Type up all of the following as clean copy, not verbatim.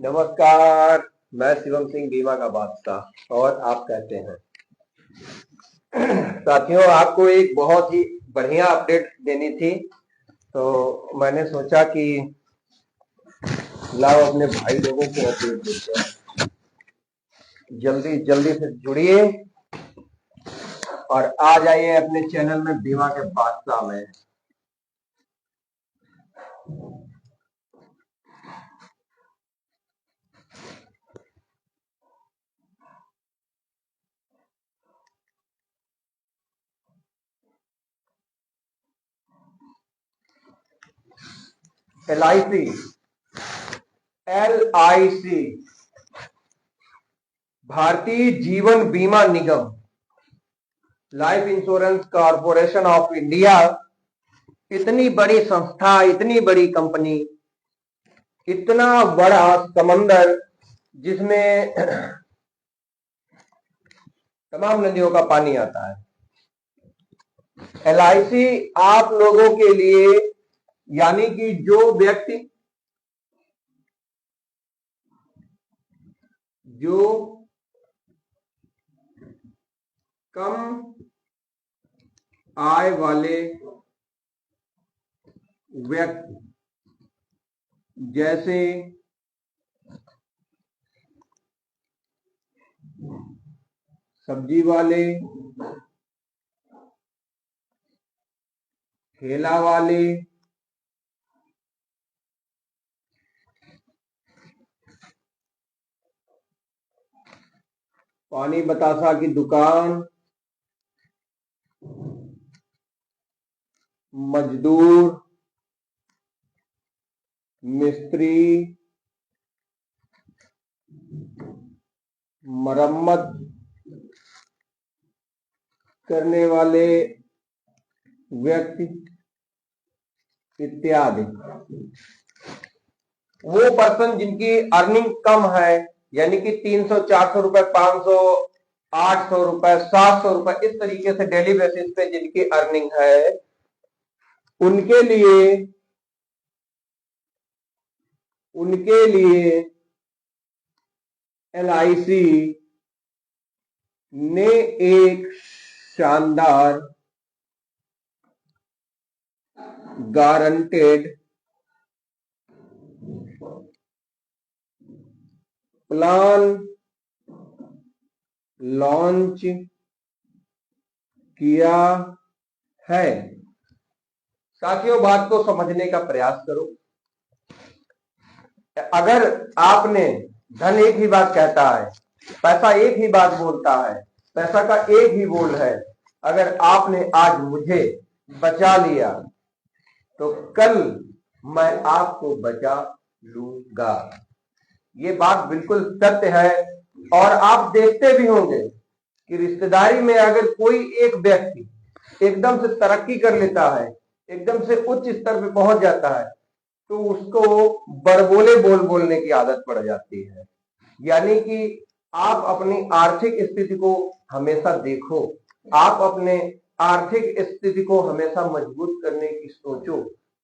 नमस्कार। मैं शिवम सिंह बीमा का बादशाह और आप कहते हैं। साथियों, आपको एक बहुत ही बढ़िया अपडेट देनी थी, तो मैंने सोचा कि लाओ अपने भाई लोगों को अपडेट देते हैं। जल्दी जल्दी से जुड़िए और आ जाइए अपने चैनल में बीमा के बादशाह में। LIC भारतीय जीवन बीमा निगम, life insurance corporation of India, इतनी बड़ी संस्था, इतनी बड़ी कंपनी, इतना बड़ा समंदर जिसमें तमाम नदियों का पानी आता है। LIC आप लोगों के लिए, यानी कि जो व्यक्ति जो कम आय वाले व्यक्ति, जैसे सब्जी वाले, ठेला वाले, पानी बतासा की दुकान, मजदूर, मिस्त्री, मरम्मत करने वाले व्यक्ति इत्यादि, वो पर्सन जिनकी अर्निंग कम है, यानी कि 300, 400 रुपए, 500, 800 रुपए, 700 रुपए, इस तरीके से डेली बेसिस पे जिनकी अर्निंग है, उनके लिए LIC ने एक शानदार गारंटेड प्लान लॉन्च किया है। साथियों, बात को समझने का प्रयास करो। अगर आपने, धन एक ही बात कहता है, पैसा एक ही बात बोलता है, पैसा का एक ही बोल है। अगर आपने आज मुझे बचा लिया तो कल मैं आपको बचा लूंगा। ये बात बिल्कुल सत्य है। और आप देखते भी होंगे कि रिश्तेदारी में अगर कोई एक व्यक्ति एकदम से तरक्की कर लेता है, एकदम से उच्च स्तर पे पहुंच जाता है, तो उसको बड़बोले बोल बोलने की आदत पड़ जाती है। यानी कि आप अपनी आर्थिक स्थिति को हमेशा देखो, आप अपने आर्थिक स्थिति को हमेशा मजबूत करने की सोचो,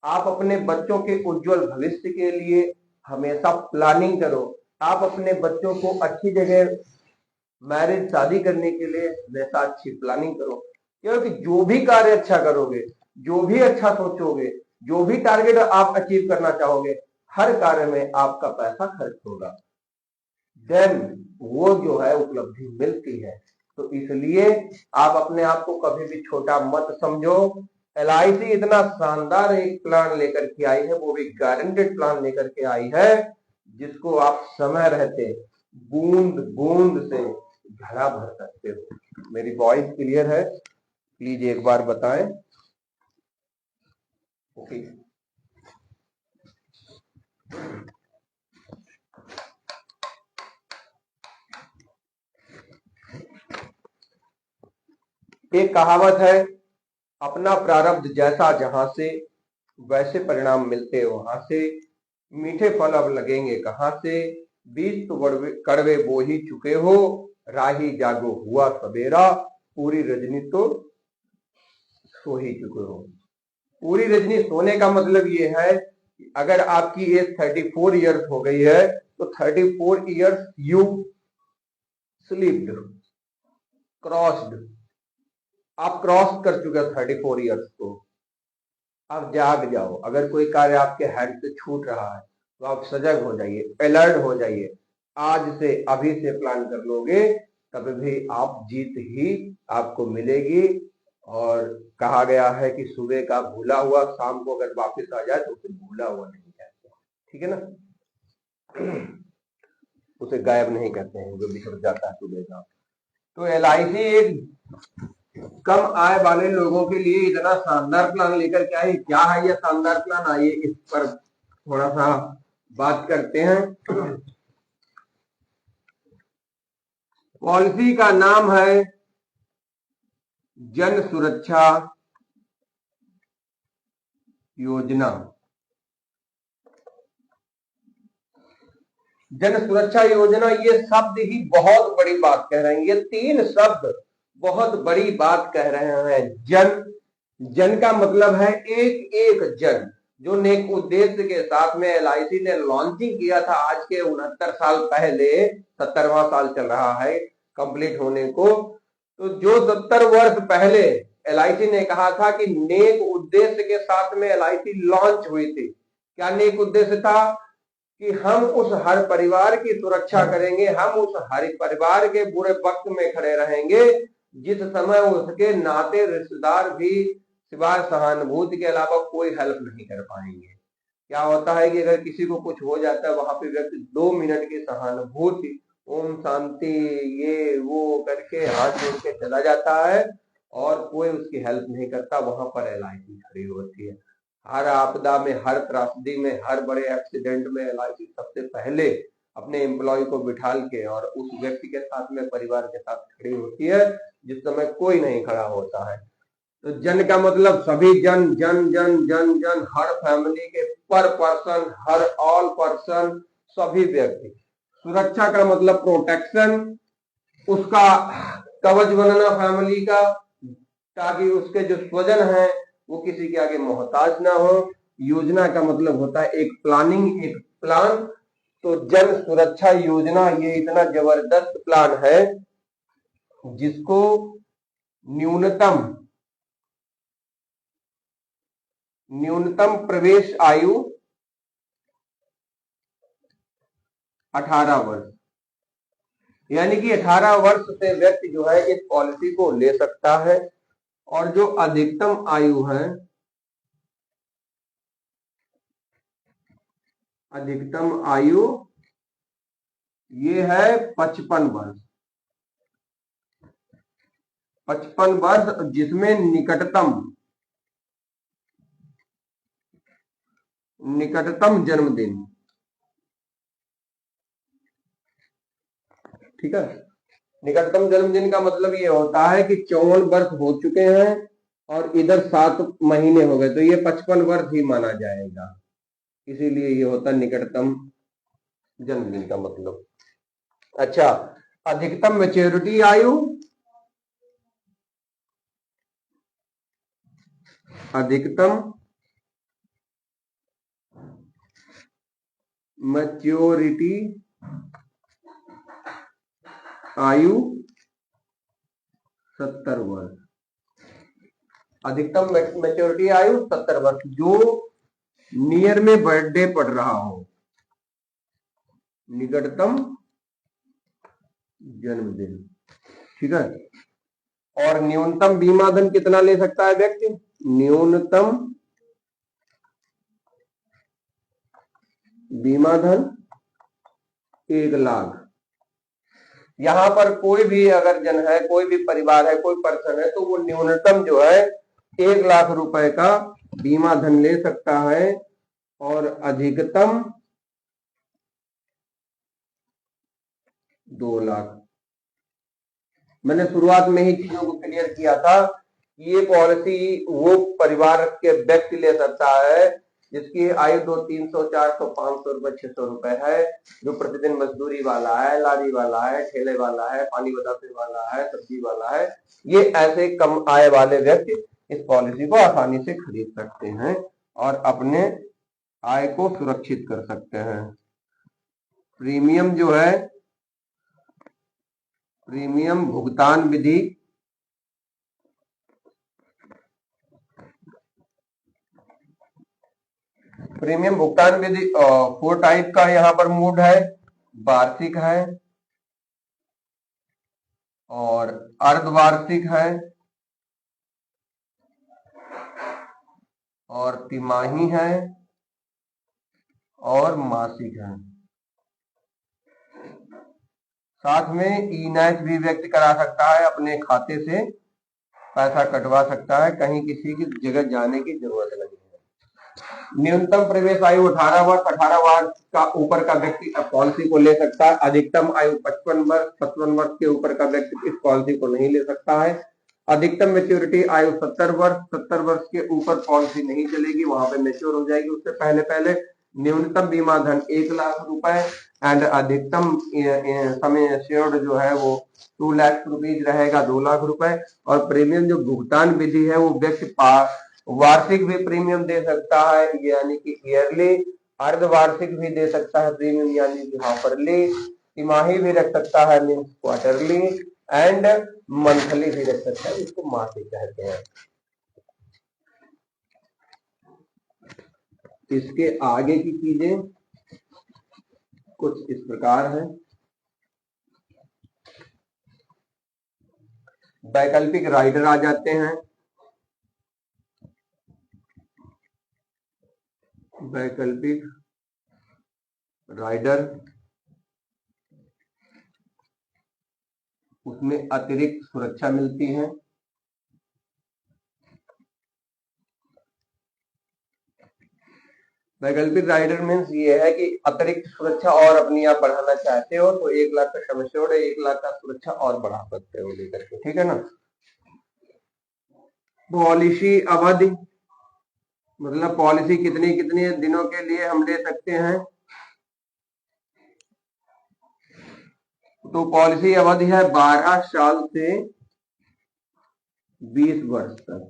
आप अपने बच्चों के उज्जवल भविष्य के लिए हमेशा प्लानिंग करो, आप अपने बच्चों को अच्छी जगह मैरिज शादी करने के लिए हमेशा अच्छी प्लानिंग करो। क्योंकि जो भी कार्य अच्छा करोगे, जो भी अच्छा सोचोगे, जो भी टारगेट आप अचीव करना चाहोगे, हर कार्य में आपका पैसा खर्च होगा, देन वो जो है उपलब्धि मिलती है। तो इसलिए आप अपने आप को कभी भी छोटा मत समझो। LIC इतना शानदार एक प्लान लेकर के आई है, वो भी गारंटेड प्लान लेकर के आई है, जिसको आप समय रहते बूंद बूंद से घड़ा भर सकते हो। मेरी वॉइस क्लियर है? प्लीज एक बार बताएं। ओके। एक कहावत है, अपना प्रारब्ध जैसा जहां से, वैसे परिणाम मिलते वहां से, मीठे फल अब लगेंगे कहां से, बीज तो कड़वे बो ही चुके हो, राही जागो हुआ सवेरा, पूरी रजनी तो सो ही चुके हो। पूरी रजनी सोने का मतलब ये है कि अगर आपकी एज 34 ईयर्स हो गई है तो 34 ईयर्स यू स्लीप्ड, क्रॉस्ड, आप क्रॉस कर चुके हो 34 ईयर्स को, आप जाग जाओ। अगर कोई कार्य आपके हाथ से छूट रहा है तो आप सजग हो जाइए, अलर्ट हो जाइए। आज से, अभी से प्लान कर लोगे तब भी आप जीत ही आपको मिलेगी। और कहा गया है कि सुबह का भूला हुआ शाम को अगर वापस आ जाए तो उसे भूला हुआ नहीं कहते, ठीक है ना। उसे गायब नहीं करते हैं जो बिछड़ जाता है सुबह का। तो LIC एक कम आय वाले लोगों के लिए इतना शानदार प्लान लेकर के आई। क्या है ये शानदार प्लान, आइए इस पर थोड़ा सा बात करते हैं। पॉलिसी का नाम है जन सुरक्षा योजना। जन सुरक्षा योजना, ये शब्द ही बहुत बड़ी बात कह रहे हैं। ये 3 शब्द बहुत बड़ी बात कह रहे हैं। जन का मतलब है एक एक जन, जो नेक उद्देश्य के साथ में LIC ने लॉन्चिंग किया था आज के 69 साल पहले, 70वां साल चल रहा है कंप्लीट होने को। तो जो 70 वर्ष पहले LIC ने कहा था कि नेक उद्देश्य के साथ में LIC लॉन्च हुई थी। क्या नेक उद्देश्य था? कि हम उस हर परिवार की सुरक्षा करेंगे, हम उस हर परिवार के बुरे वक्त में खड़े रहेंगे जिस समय उसके नाते रिश्तेदार भी सिवाय सहानुभूति के अलावा कोई हेल्प नहीं कर पाएंगे। क्या होता है कि अगर किसी को कुछ हो जाता है, वहां पे व्यक्ति 2 मिनट की सहानुभूति, ओम शांति, ये वो करके हाथ जोड़ के चला जाता है और कोई उसकी हेल्प नहीं करता। वहां पर LIC खड़ी होती है। हर आपदा में, हर त्रासदी में, हर बड़े एक्सीडेंट में LIC सबसे पहले अपने एम्प्लॉय को बिठाल के और उस व्यक्ति के साथ में, परिवार के साथ खड़ी होती है जिस समय कोई नहीं खड़ा होता है। तो जन का मतलब सभी जन, जन जन जन जन, हर फैमिली के पर पर्सन, हर ऑल पर्सन, सभी व्यक्ति। सुरक्षा का मतलब प्रोटेक्शन, उसका कवच बनना फैमिली का, ताकि उसके जो स्वजन है वो किसी के आगे मोहताज ना हो। योजना का मतलब होता है एक प्लानिंग, एक प्लान। तो जन सुरक्षा योजना ये इतना जबरदस्त प्लान है जिसको न्यूनतम प्रवेश आयु 18 वर्ष, यानी कि 18 वर्ष से व्यक्ति जो है इस पॉलिसी को ले सकता है। और जो अधिकतम आयु है, अधिकतम आयु ये है 55 वर्ष। 55 वर्ष, जिसमें निकटतम जन्मदिन, ठीक है। निकटतम जन्मदिन का मतलब ये होता है कि 54 वर्ष हो चुके हैं और इधर 7 महीने हो गए, तो ये 55 वर्ष ही माना जाएगा। इसीलिए ये होता है निकटतम जन्मदिन का मतलब। अच्छा, अधिकतम मैच्योरिटी आयु, अधिकतम मैच्योरिटी आयु 70 वर्ष। अधिकतम मैच्योरिटी आयु 70 वर्ष, जो नियर में बर्थडे पड़ रहा हो, निकटतम जन्मदिन, ठीक है। और न्यूनतम बीमा धन कितना ले सकता है व्यक्ति? न्यूनतम बीमा धन 1 लाख। यहां पर कोई भी अगर जन है, कोई भी परिवार है, कोई पर्सन है, तो वो न्यूनतम जो है 1 लाख रुपए का बीमा धन ले सकता है। और अधिकतम 2 लाख। मैंने शुरुआत में ही चीजों को क्लियर किया था। ये पॉलिसी वो परिवार के व्यक्ति ले सकता है जिसकी आयु 200, 300, 400, 500 रुपए, 600 रुपए है, जो प्रतिदिन मजदूरी वाला है, लारी वाला है, ठेले वाला है, पानी बतासे वाला है, सब्जी वाला है। ये ऐसे कम आय वाले व्यक्ति इस पॉलिसी को आसानी से खरीद सकते हैं और अपने आय को सुरक्षित कर सकते हैं। प्रीमियम जो है, प्रीमियम भुगतान विधि, प्रीमियम भुगतान विधि 4 टाइप का यहाँ पर मोड है, वार्षिक है और अर्धवार्षिक है और तिमाही है और मासिक है। साथ में ई-नेट भी व्यक्त करा सकता है, अपने खाते से पैसा कटवा सकता है, कहीं किसी की जगह जाने की जरूरत नहीं है। न्यूनतम प्रवेश आयु 18 वर्ष, 18 वर्ष का ऊपर का व्यक्ति पॉलिसी को ले सकता है। अधिकतम आयु 55 वर्ष, 55 वर्ष के ऊपर का व्यक्ति इस पॉलिसी को नहीं ले सकता है। अधिकतम मेच्योरिटी आयु 70 वर्ष, 70 वर्ष के ऊपर पॉलिसी नहीं चलेगी, वहां पे मेच्योर हो जाएगी उससे पहले पहले। न्यूनतम बीमा धन 1 लाख रुपए एंड अधिकतम समय एश्योर्ड जो है वो 2 लाख रुपीज रहेगा, 2 लाख रुपए। और प्रीमियम जो भुगतान विधि है वो व्यक्ति वार्षिक भी प्रीमियम दे सकता है, यानी कि ईयरली, अर्धवार्षिक भी दे सकता है प्रीमियम यानी कि हाफरली, तिमाही भी रख सकता है मीन्स क्वार्टरली एंड मंथली भी रख सकता है, इसको मासिक कहते हैं। इसके आगे की चीजें कुछ इस प्रकार है। वैकल्पिक राइडर आ जाते हैं। वैकल्पिक राइडर, उसमें अतिरिक्त सुरक्षा मिलती है। वैकल्पिक राइडर मीन्स ये है कि अतिरिक्त सुरक्षा और अपनी आप बढ़ाना चाहते हो तो 1 लाख का सम एश्योर्ड है, 1 लाख का सुरक्षा और बढ़ा सकते हो लेकर के, ठीक है ना। पॉलिसी अवधि मतलब पॉलिसी कितने कितने दिनों के लिए हम ले सकते हैं, तो पॉलिसी अवधि है 12 साल से 20 वर्ष तक,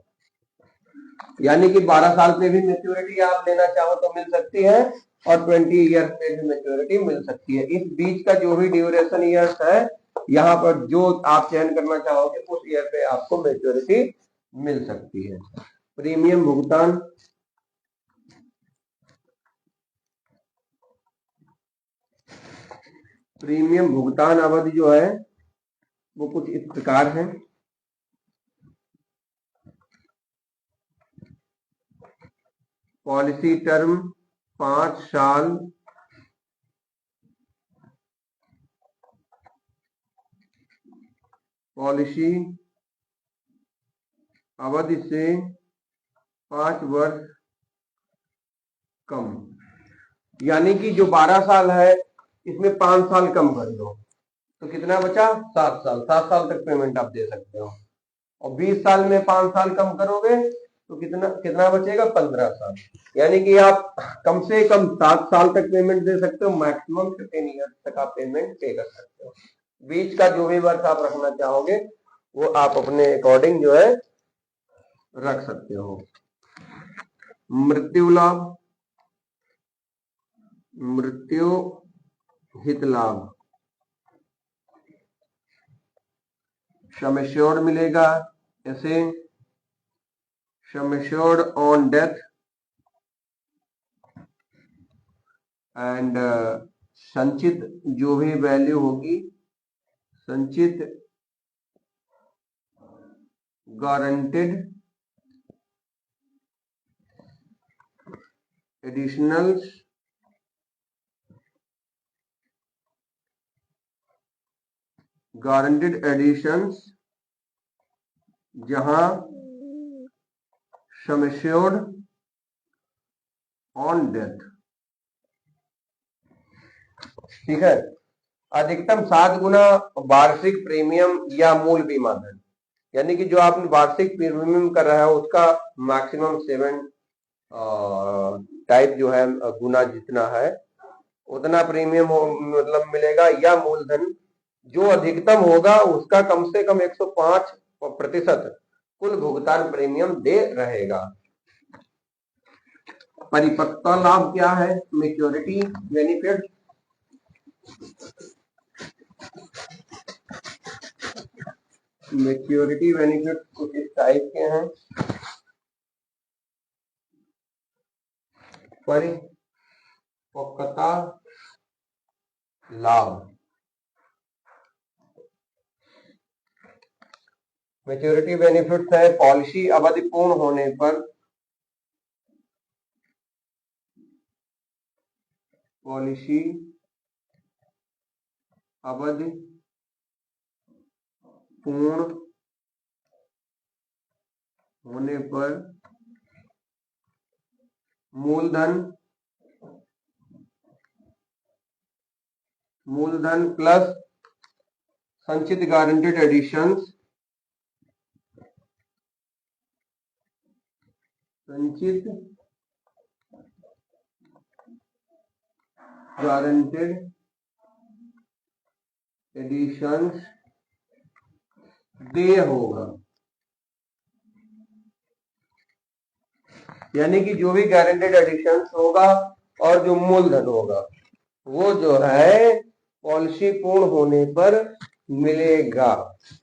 यानी कि 12 साल पे भी मैच्योरिटी आप लेना चाहो तो मिल सकती है और 20 ईयर्स पे भी मैच्योरिटी मिल सकती है। इस बीच का जो भी ड्यूरेशन ईयर्स है, यहाँ पर जो आप चयन करना चाहोगे उस ईयर पे आपको मैच्योरिटी मिल सकती है। प्रीमियम भुगतान, प्रीमियम भुगतान अवधि जो है वो कुछ इस प्रकार है। पॉलिसी टर्म 5 साल, पॉलिसी अवधि से 5 वर्ष कम, यानी कि जो 12 साल है इसमें 5 साल कम कर दो तो कितना बचा, 7 साल। 7 साल तक पेमेंट आप दे सकते हो और 20 साल में 5 साल कम करोगे तो कितना कितना बचेगा, 15 साल। यानी कि आप कम से कम 7 साल तक पेमेंट दे सकते हो, मैक्सिमम 15 ईयर्स तक आप पेमेंट पे कर सकते हो। बीच का जो भी वर्ष आप रखना चाहोगे वो आप अपने अकॉर्डिंग जो है रख सकते हो। मृत्यु लाभ, मृत्यु हित लाभ, सम एश्योर्ड मिलेगा, ऐसे sum assured on death and संचित जो भी वैल्यू होगी, संचित गारंटेड एडिशनल्स, गारंटेड एडिशंस जहां सम एश्योर्ड ऑन डेथ, ठीक है। अधिकतम 7 गुना वार्षिक प्रीमियम या मूल बीमा धन, यानी कि जो आपने वार्षिक प्रीमियम कर रहा है उसका मैक्सिमम 7 टाइप जो है गुना जितना है उतना प्रीमियम मतलब मिलेगा, या मूलधन जो अधिकतम होगा उसका कम से कम 105% कुल भुगतान प्रीमियम दे रहेगा। परिपक्वता लाभ क्या है, मेच्योरिटी बेनिफिट, मैच्योरिटी बेनिफिट कुछ इस टाइप के हैं। परिपक्वता लाभ। मैच्योरिटी बेनिफिट्स है पॉलिसी अवधि पूर्ण होने पर, पॉलिसी अवधि पूर्ण होने पर मूलधन प्लस संचित गारंटेड एडिशंस, संचित गारंटेड एडिशंस देय होगा। यानी कि जो भी गारंटेड एडिशंस होगा और जो मूलधन होगा वो जो है पॉलिसी पूर्ण होने पर मिलेगा।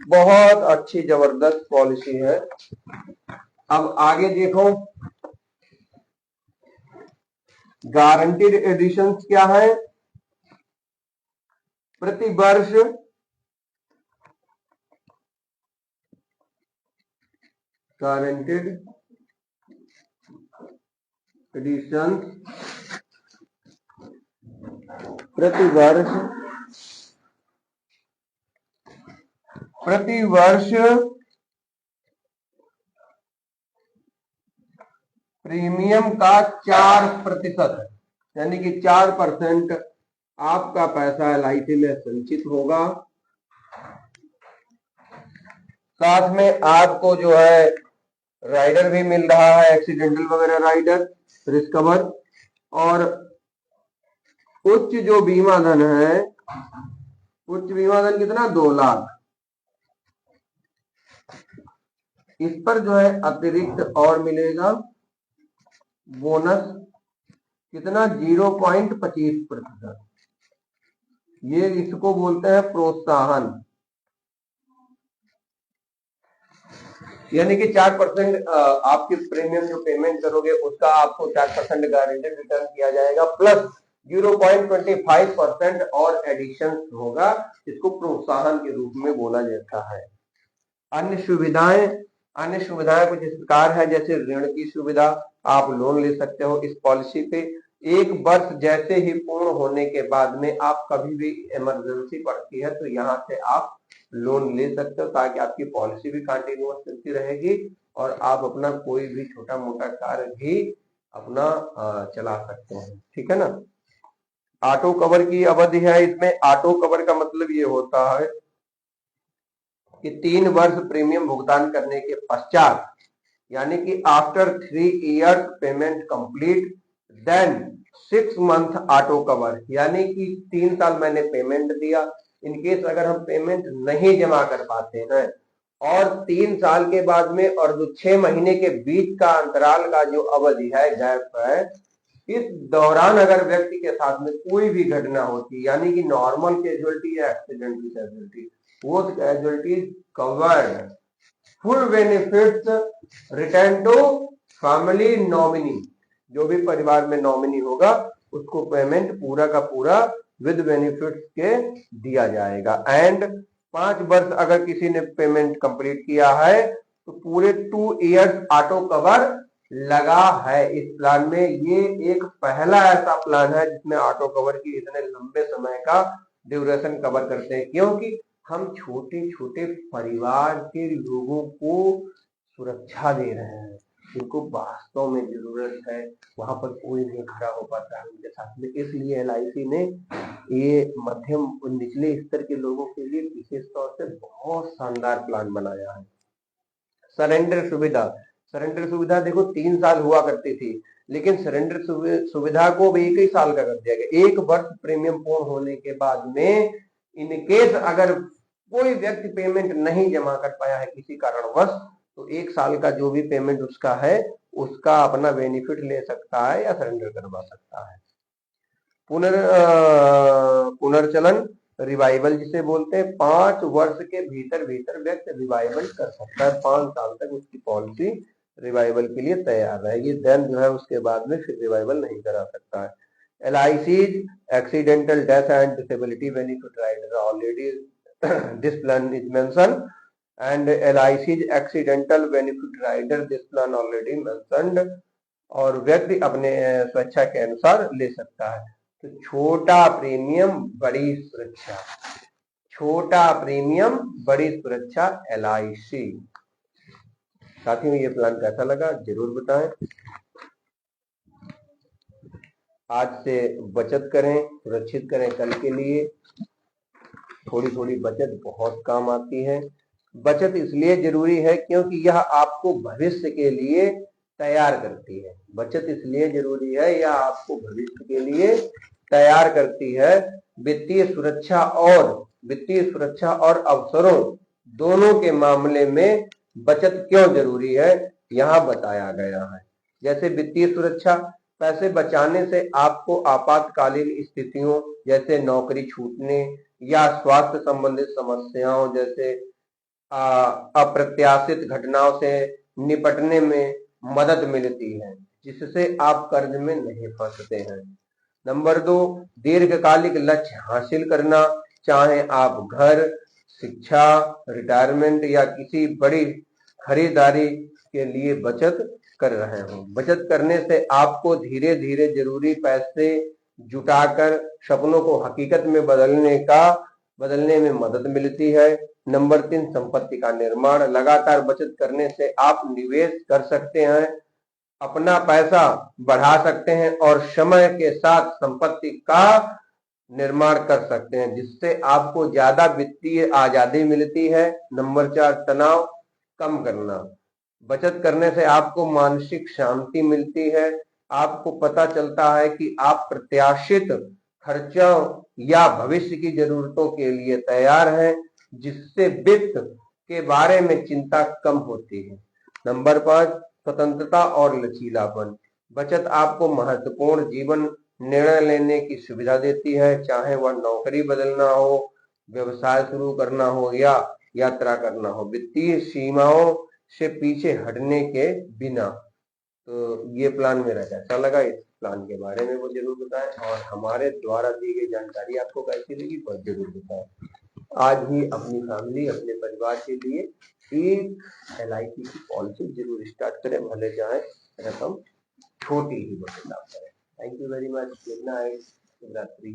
बहुत अच्छी जबरदस्त पॉलिसी है। अब आगे देखो, गारंटेड एडिशंस क्या है? प्रति वर्ष गारंटेड एडिशंस प्रति वर्ष प्रीमियम का 4% है, यानी कि 4% आपका पैसा LIC में संचित होगा। साथ में आपको जो है राइडर भी मिल रहा है, एक्सीडेंटल वगैरह राइडर, रिस्क कवर, और उच्च जो बीमा धन है, उच्च बीमा धन कितना? 2 लाख। इस पर जो है अतिरिक्त और मिलेगा बोनस, कितना? 0.25%। ये इसको बोलते हैं प्रोत्साहन। यानी कि 4% आपकी प्रीमियम जो पेमेंट करोगे उसका आपको 4% गारंटेड रिटर्न किया जाएगा, प्लस 0.25% और एडिशन होगा। इसको प्रोत्साहन के रूप में बोला जाता है। अन्य सुविधाएं कुछ इस प्रकार है, जैसे ऋण की सुविधा, आप लोन ले सकते हो इस पॉलिसी पे। 1 वर्ष जैसे ही पूर्ण होने के बाद में आप कभी भी इमरजेंसी पड़ती है तो यहाँ से आप लोन ले सकते हो, ताकि आपकी पॉलिसी भी कंटिन्यूअस चलती रहेगी और आप अपना कोई भी छोटा मोटा कार्य भी अपना चला सकते हैं। ठीक है ना। ऑटो कवर की अवधि है इसमें। ऑटो कवर का मतलब ये होता है कि 3 वर्ष प्रीमियम भुगतान करने के पश्चात, यानी कि after 3 years payment complete, then 6 month auto cover, यानी कि 3 साल मैंने पेमेंट दिया, इनकेस अगर हम पेमेंट नहीं जमा कर पाते हैं और 3 साल के बाद में और जो 6 महीने के बीच का अंतराल का जो अवधि है, गैप है, इस दौरान अगर व्यक्ति के साथ में कोई भी घटना होती, यानी कि नॉर्मल कैजुअलिटी या एक्सीडेंटल कैजुअलिटी, वो casualty covered, full benefits return to family nominee, जो भी परिवार में नॉमिनी होगा उसको पेमेंट पूरा का पूरा विद बेनिफिट्स के दिया जाएगा। एंड 5 वर्ष अगर किसी ने पेमेंट कंप्लीट किया है तो पूरे 2 years ऑटो कवर लगा है इस प्लान में। ये एक पहला ऐसा प्लान है जिसमें ऑटो कवर की इतने लंबे समय का ड्यूरेशन कवर करते हैं, क्योंकि हम छोटे छोटे परिवार के लोगों को सुरक्षा दे रहे हैं, जिनको वास्तव में जरूरत है, वहां पर कोई नहीं खड़ा हो पाता है उनके साथ में। इसलिए LIC ने ये मध्यम और निचले स्तर के लोगों के लिए विशेष तौर से बहुत शानदार प्लान बनाया है। सरेंडर सुविधा देखो 3 साल हुआ करती थी, लेकिन सरेंडर सुविधा को भी 1 ही साल का कर दिया गया। 1 वर्ष प्रीमियम पूर्ण होने के बाद में इनकेस अगर कोई व्यक्ति पेमेंट नहीं जमा कर पाया है किसी कारणवश, तो 1 साल का जो भी पेमेंट उसका है उसका अपना बेनिफिट ले सकता है या सरेंडर करवा सकता है। पुनर्चलन रिवाइवल जिसे बोलते हैं, 5 वर्ष के भीतर भीतर व्यक्ति रिवाइवल कर सकता है, 5 साल तक उसकी पॉलिसी रिवाइवल के लिए तैयार रहेगी, देन जो है उसके बाद में फिर रिवाइवल नहीं करा सकता है। LIC's accidental death and disability benefit rider already this plan is mentioned and LIC's accidental benefit rider this plan already mentioned, और व्यक्ति अपने स्वेच्छा के अनुसार ले सकता है। तो छोटा प्रीमियम बड़ी सुरक्षा, छोटा प्रीमियम बड़ी सुरक्षा LIC। साथियों ये प्लान कैसा लगा जरूर बताएं। आज से बचत करें, सुरक्षित करें कल के लिए। थोड़ी थोड़ी बचत बहुत काम आती है। बचत इसलिए जरूरी है क्योंकि यह आपको भविष्य के लिए तैयार करती है। बचत इसलिए जरूरी है, यह आपको भविष्य के लिए तैयार करती है। वित्तीय सुरक्षा और अवसरों दोनों के मामले में बचत क्यों जरूरी है यहाँ बताया गया है। जैसे वित्तीय सुरक्षा, पैसे बचाने से आपको आपातकालीन स्थितियों जैसे नौकरी छूटने या स्वास्थ्य संबंधित समस्याओं जैसे अप्रत्याशित घटनाओं से निपटने में मदद मिलती है, जिससे आप कर्ज में नहीं फंसते हैं। नंबर 2, दीर्घकालिक लक्ष्य हासिल करना, चाहे आप घर, शिक्षा, रिटायरमेंट या किसी बड़ी खरीदारी के लिए बचत कर रहे हो। बचत करने से आपको धीरे धीरे जरूरी पैसे जुटाकर सपनों को हकीकत में बदलने में मदद मिलती है। नंबर 3, संपत्ति का निर्माण, लगातार बचत करने से आप निवेश कर सकते हैं, अपना पैसा बढ़ा सकते हैं और समय के साथ संपत्ति का निर्माण कर सकते हैं, जिससे आपको ज्यादा वित्तीय आजादी मिलती है। नंबर 4, तनाव कम करना, बचत करने से आपको मानसिक शांति मिलती है। आपको पता चलता है कि आप प्रत्याशित खर्चों या भविष्य की जरूरतों के लिए तैयार हैं, जिससे वित्त के बारे में चिंता कम होती है। नंबर 5, स्वतंत्रता और लचीलापन, बचत आपको महत्वपूर्ण जीवन निर्णय लेने की सुविधा देती है, चाहे वह नौकरी बदलना हो, व्यवसाय शुरू करना हो या यात्रा करना हो, वित्तीय सीमाओं से पीछे हटने के बिना। तो ये प्लान मेरा कैसा लगा, इस प्लान के बारे में वो जरूर बताएं, और हमारे द्वारा दी गई जानकारी आपको कैसी लगी वो जरूर बताएं। आज ही अपनी फैमिली, अपने परिवार के लिए एक LIC की पॉलिसी जरूर स्टार्ट करें, भले चाहे रकम छोटी ही बदलाव करें। Thank you very much. Good night, Shivratri.